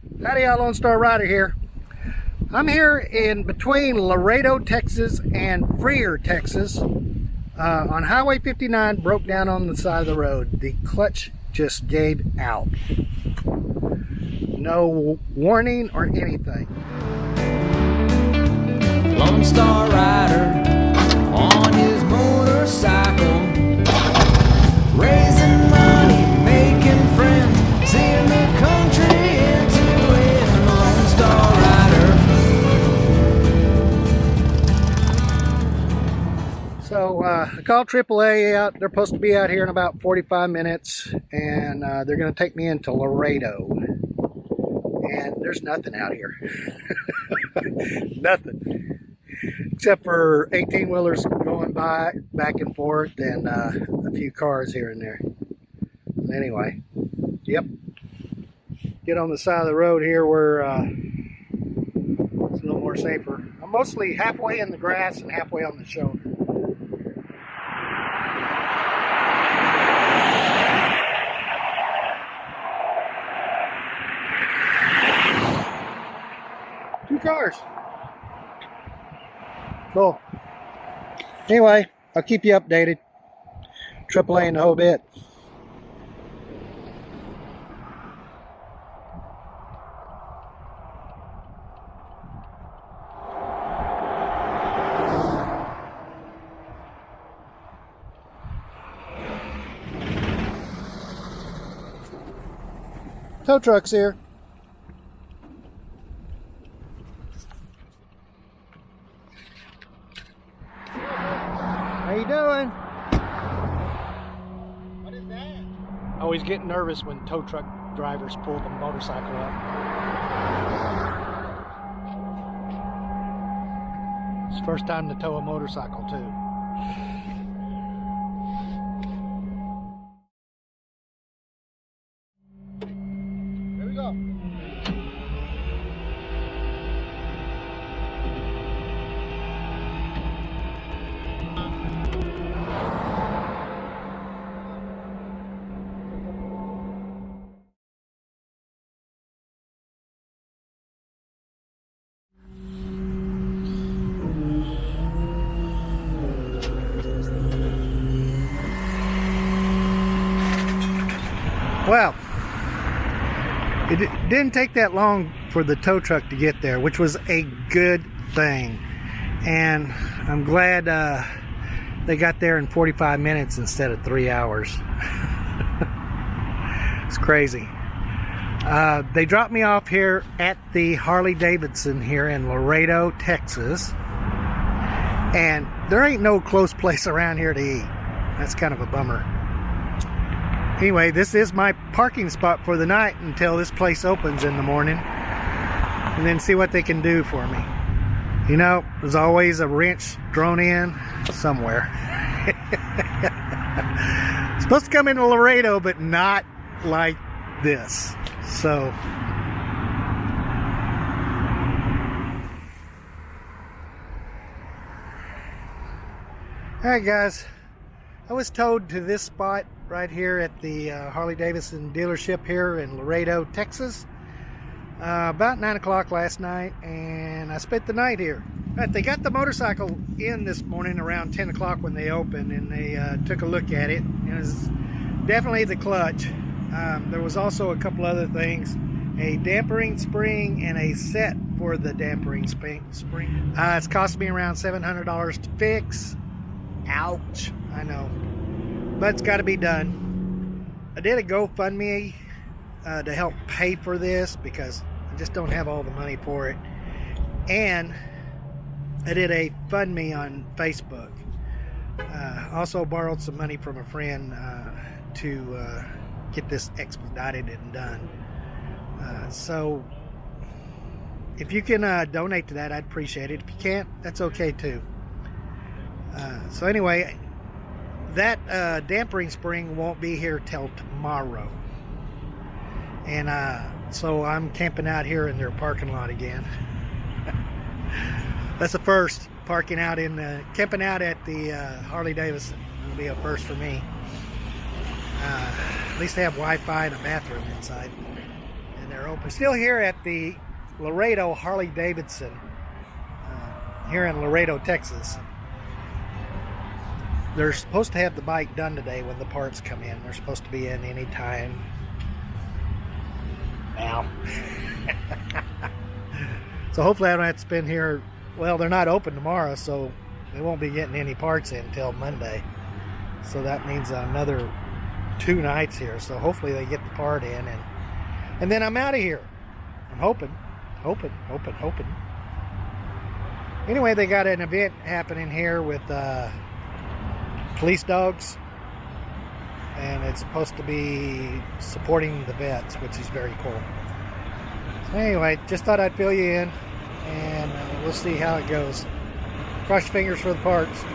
Howdy, y'all. Lone Star Rider here. I'm here in between Laredo, Texas and Freer, Texas on Highway 59. Broke down on the side of the road. The clutch just gave out. No warning or anything. Lone Star Rider on his motorcycle, raising money, making friends in the country into it. Lone Star Rider. So I called AAA out. They're supposed to be out here in about 45 minutes, and they're going to take me into Laredo. And there's nothing out here. Nothing. Except for 18-wheelers going by, back and forth, and a few cars here and there. Anyway, yep. Get on the side of the road here where it's a little more safer. I'm mostly halfway in the grass and halfway on the shoulder. Two cars. Cool. Anyway, I'll keep you updated. AAA in the whole bit. Tow truck's here. How you doing? What is that? I always get nervous when tow truck drivers pull the motorcycle up. It's the first time to tow a motorcycle too. Here we go. Well, it didn't take that long for the tow truck to get there, which was a good thing. And I'm glad they got there in 45 minutes instead of 3 hours. It's crazy. They dropped me off here at the Harley-Davidson here in Laredo, Texas. And there ain't no close place around here to eat. That's kind of a bummer. Anyway, this is my parking spot for the night until this place opens in the morning, and then see what they can do for me. You know, there's always a wrench thrown in somewhere. It's supposed to come into Laredo, but not like this. So, alright guys, I was towed to this spot right here at the Harley-Davidson dealership here in Laredo, Texas, about 9 o'clock last night, and I spent the night here. But they got the motorcycle in this morning around 10 o'clock when they opened, and they took a look at it. It was definitely the clutch. There was also a couple other things, a dampering spring and a set for the dampering spring. It's cost me around $700 to fix. Ouch, I know. But it's got to be done. I did a GoFundMe to help pay for this because I just don't have all the money for it. And I did a fund me on Facebook. Also borrowed some money from a friend to get this expedited and done. So if you can donate to that, I'd appreciate it. If you can't, that's okay too. So anyway, that dampering spring won't be here till tomorrow, and so I'm camping out here in their parking lot again. That's the first, camping out at the Harley-Davidson. It'll be a first for me. At least they have Wi-Fi and a bathroom inside, and and they're open. Still here at the Laredo Harley-Davidson here in Laredo, Texas. They're supposed to have the bike done today when the parts come in. They're supposed to be in any time now. So hopefully I don't have to spend here. Well, they're not open tomorrow, so they won't be getting any parts in until Monday. So that means another 2 nights here. So hopefully they get the part in, and then I'm out of here. I'm hoping. Anyway, they got an event happening here with police dogs, and it's supposed to be supporting the vets, which is very cool. So anyway, just thought I'd fill you in, and we'll see how it goes. Cross your fingers for the parts.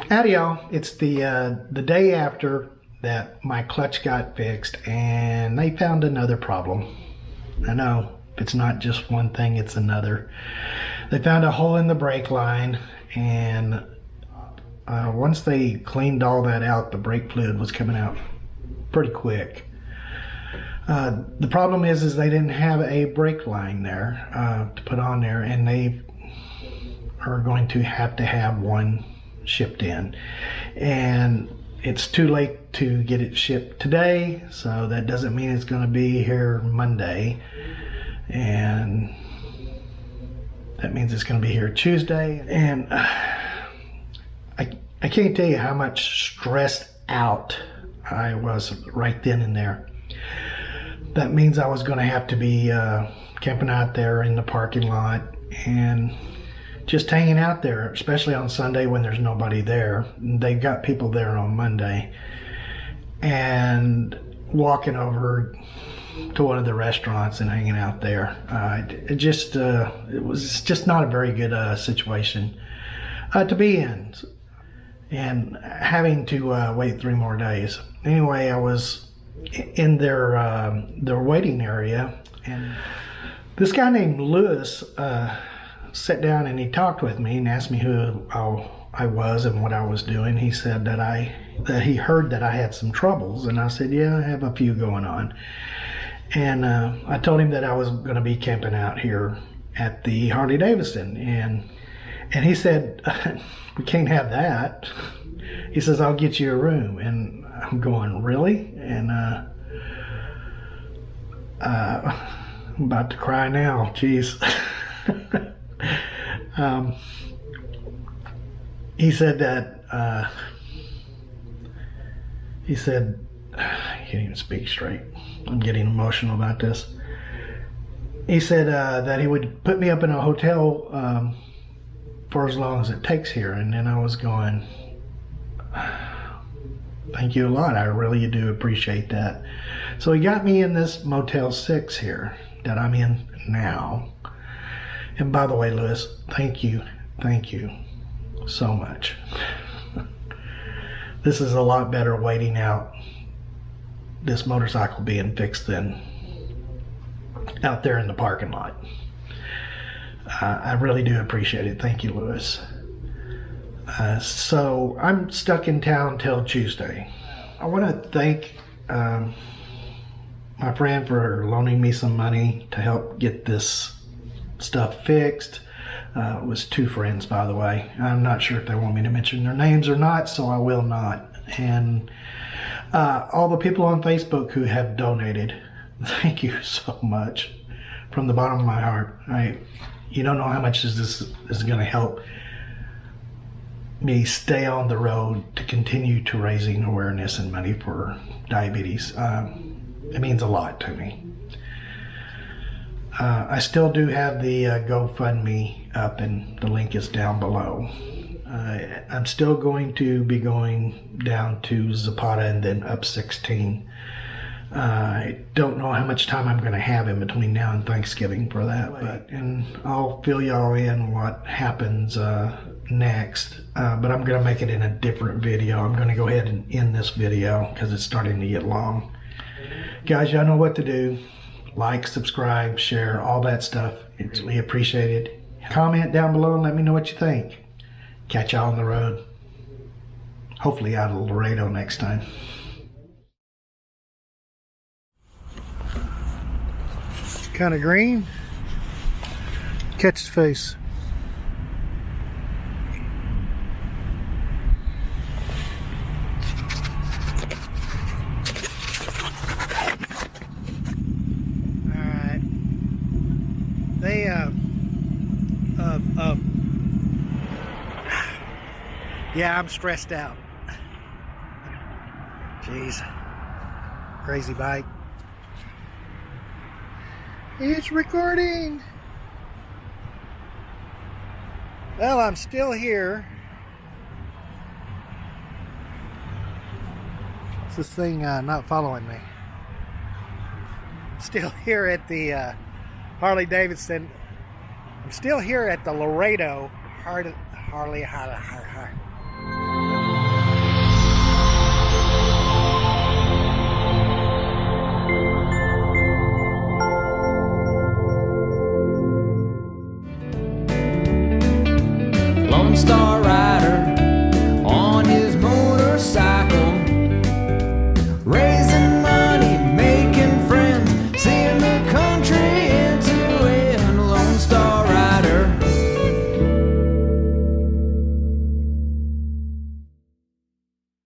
Howdy y'all, it's the day after that my clutch got fixed, and they found another problem. I know, it's not just one thing, it's another. They found a hole in the brake line, and once they cleaned all that out, the brake fluid was coming out pretty quick. The problem is they didn't have a brake line there to put on there, and they are going to have one shipped in, and it's too late to get it shipped today, so that doesn't mean it's going to be here Monday, and that means it's going to be here Tuesday. And I can't tell you how much stressed out I was right then and there. That means I was going to have to be camping out there in the parking lot and just hanging out there, especially on Sunday when there's nobody there. They've got people there on Monday, and walking over to one of the restaurants and hanging out there. It was just not a very good situation to be in, and having to wait 3 more days. Anyway, I was in their waiting area, and this guy named Lewis sat down and he talked with me and asked me who I was and what I was doing. He said that he heard that I had some troubles, and I said, yeah, I have a few going on. And I told him that I was going to be camping out here at the Harley-Davidson, and he said, we can't have that. He says, I'll get you a room. And I'm going, really? And I'm about to cry now, jeez. He said that I can't even speak straight. I'm getting emotional about this. He said that he would put me up in a hotel for as long as it takes here, and then I was going, thank you a lot, I really do appreciate that. So he got me in this Motel 6 here that I'm in now. And by the way, Lewis, thank you so much. This is a lot better waiting out this motorcycle being fixed than out there in the parking lot. I really do appreciate it. Thank you, Lewis. So I'm stuck in town till Tuesday. I want to thank my friend for loaning me some money to help get this stuff fixed. It was 2 friends, by the way. I'm not sure if they want me to mention their names or not, so I will not. And all the people on Facebook who have donated, thank you so much from the bottom of my heart. You don't know how much this is going to help me stay on the road to continue to raising awareness and money for diabetes. It means a lot to me. I still do have the GoFundMe up, and the link is down below. I'm still going to be going down to Zapata and then up 16 I don't know how much time I'm going to have in between now and Thanksgiving for that, and I'll fill y'all in what happens next. But I'm going to make it in a different video. I'm going to go ahead and end this video because it's starting to get long. Guys, y'all know what to do. Like, subscribe, share, all that stuff. It's really appreciated. Comment down below and let me know what you think. Catch y'all on the road. Hopefully out of Laredo next time. Kind of green. Catch his face. Alright. They yeah, I'm stressed out. Jeez. Crazy bike. It's recording. Well, I'm still here. Is this thing not following me? Still here at the Harley-Davidson. I'm still here at the Laredo Harley.